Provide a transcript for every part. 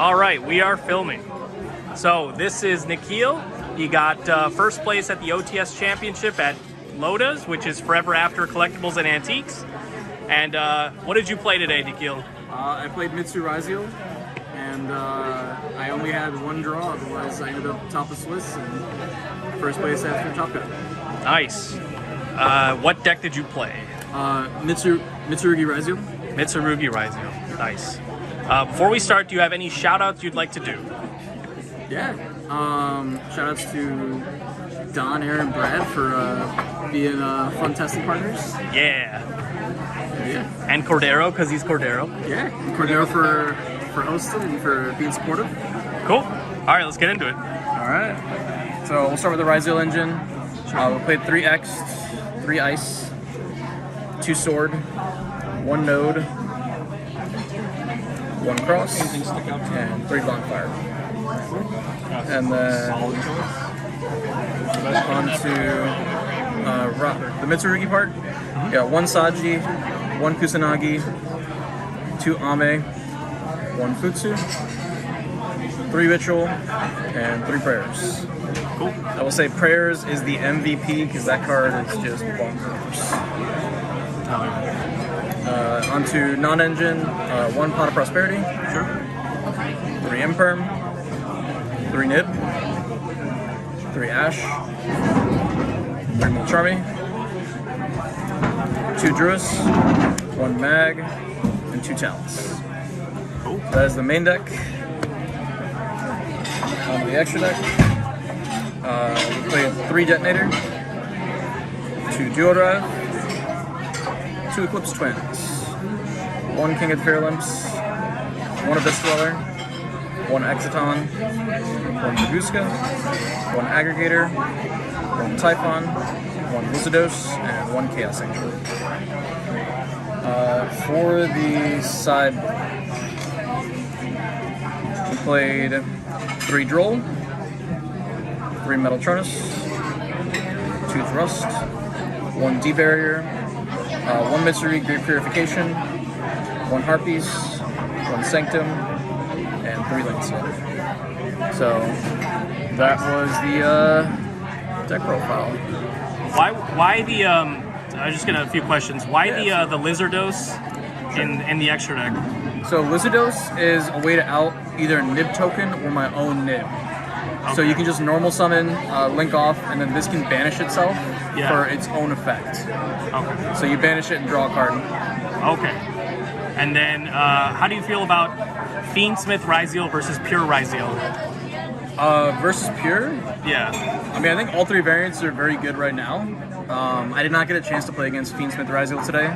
All right, we are filming. So this is Nikhil. He got first place at the OTS Championship at Loda's, which is Forever After Collectibles and Antiques. And what did you play today, Nikhil? I played Mitsu Ryzeal, and I only had one draw, otherwise I ended up top of Swiss and first place after Top Cut. Nice. What deck did you play? Mitsurugi Ryzeal. Mitsurugi Ryzeal. Nice. Before we start, do you have any shout-outs you'd like to do? Yeah. Shout-outs to Don, Aaron, Brad for being fun testing partners. Yeah. Yeah. And Cordero, because he's Cordero. Yeah. Cordero for hosting and for being supportive. Cool. All right, let's get into it. All right. So we'll start with the Ryzeal engine. We played 3 X, 3 Ice, 2 Sword, 1 Node, 1 Cross, and 3 Bonfire. And then on to the Mitsurugi part. Yeah, 1 Saji, 1 Kusanagi, 2 Ame, 1 Futsu, 3 Ritual, and 3 Prayers. Cool. I will say Prayers is the MVP because that card is just bonkers. Onto non-engine, 1 Pot of Prosperity, Sure. 3 Imperm, 3 Nib, 3 Ash, 3 Molcharmi, 2 Druis, 1 Mag, and 2 Talents. Cool. That is the main deck. On the extra deck, we played 3 Detonator, 2 Duo Drive, 2 Eclipse Twins, 1 King of Fairlimps, 1 Abyss Dweller, 1 Exiton, 1 Maguska, 1 Aggregator, 1 Typhon, 1 Lucidos, and 1 Chaos Angel. For the side, we played 3 Droll, 3 Metaltronus, 2 Thrust, 1 D-Barrier, 1 Mitsurugi Great Purification, 1 Harpies, 1 Sanctum, and 3 Lancia. So that was the deck profile. Why the I'm just gonna a few questions. Why the Lizardos in the extra deck? So Lizardos is a way to out either Nib token or my own Nib. Okay. So you can just normal summon, link off, and then this can banish itself for its own effect. Okay. So you banish it and draw a card. Okay. And then how do you feel about Fiendsmith Ryzeal versus Pure Ryzeal? Versus Pure? Yeah. I mean, I think all 3 variants are very good right now. I did not get a chance to play against Fiendsmith Ryzeal today,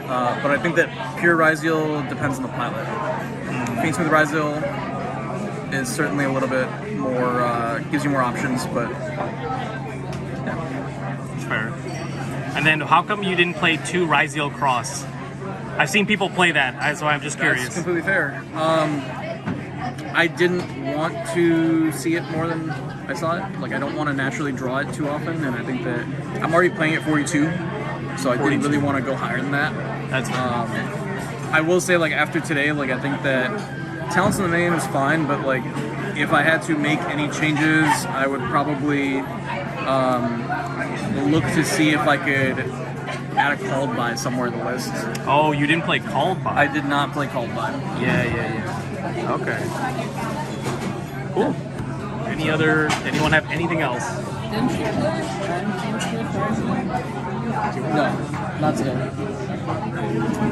but I think that Pure Ryzeal depends on the pilot. Fiendsmith Ryzeal is certainly a little bit more, gives you more options, but yeah. That's fair. And then how come you didn't play 2 Ryzeal Cross? I've seen people play that, so I'm just curious. That's completely fair. I didn't want to see it more than I saw it. Like, I don't want to naturally draw it too often, and I think that I'm already playing at 42, so I didn't really want to go higher than that. That's I will say, like, after today, like, I think that Talents in the main is fine, but, like, if I had to make any changes, I would probably look to see if I could add a Called By somewhere in the list. Oh, you didn't play Called By? I did not play Called By. Yeah. Okay. Cool. Anyone have anything else? Didn't you play No, not today.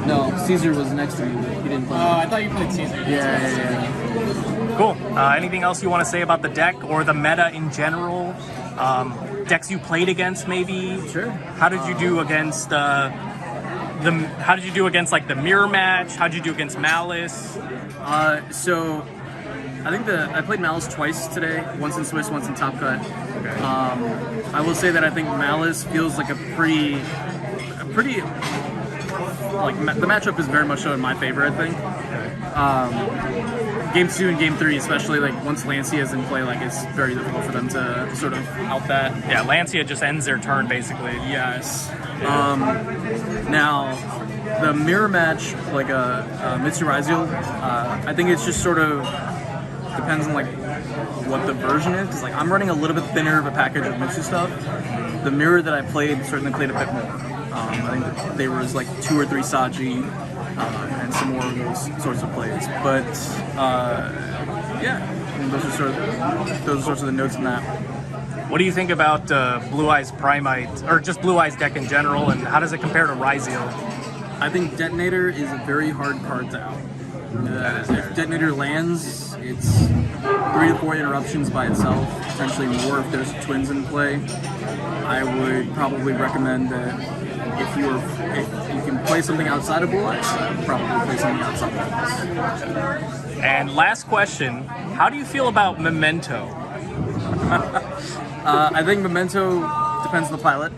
No, Caesar was next to you, but he didn't play. Oh, I thought you played Caesar. Yeah. Cool. Anything else you want to say about the deck or the meta in general? Decks you played against, maybe? Sure. How did you do against how did you do against like the mirror match? How did you do against Malice? So I think I played Malice twice today, once in Swiss, once in Top Cut. Okay. I will say that I think Malice feels like a pretty like the matchup is very much so in my favor, I think. Game 2 and Game 3, especially like once Lancia is in play, like it's very difficult for them to sort of out that. Yeah, Lancia just ends their turn basically. Yes. Now, the mirror match, like Mitsu Ryzeal, I think it's just sort of depends on like what the version is. Because like I'm running a little bit thinner of a package of Mitsu stuff. The mirror that I played certainly played a bit more. I think that there was like 2 or 3 Saji and some more of those sorts of plays. But yeah, I mean, those are sorts of the notes in that. What do you think about Blue Eyes Primite, or just Blue Eyes deck in general, and how does it compare to Ryzeal? I think Detonator is a very hard card to out. If Detonator lands, it's 3 to 4 interruptions by itself, potentially more if there's twins in play. I would probably recommend that if you can play something outside of Blue Eyes, probably play something outside of Blue Eyes. And last question, how do you feel about Memento? I think Memento depends on the pilot.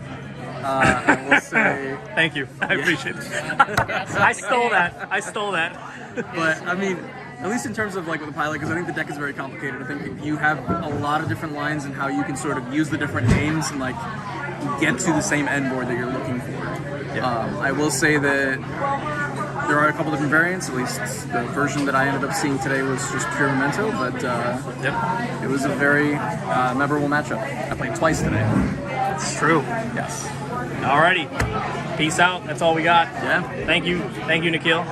I will say... Thank you. I appreciate it. I stole that. But, I mean, at least in terms of like with the pilot, because I think the deck is very complicated. I think you have a lot of different lines and how you can sort of use the different names and like get to the same end board that you're looking for. Yeah. I will say that there are a couple different variants. At least the version that I ended up seeing today was just pure Memento, but it was a very memorable matchup. I played twice today. It's true. Yes. Alrighty. Peace out. That's all we got. Yeah. Thank you, Nikhil.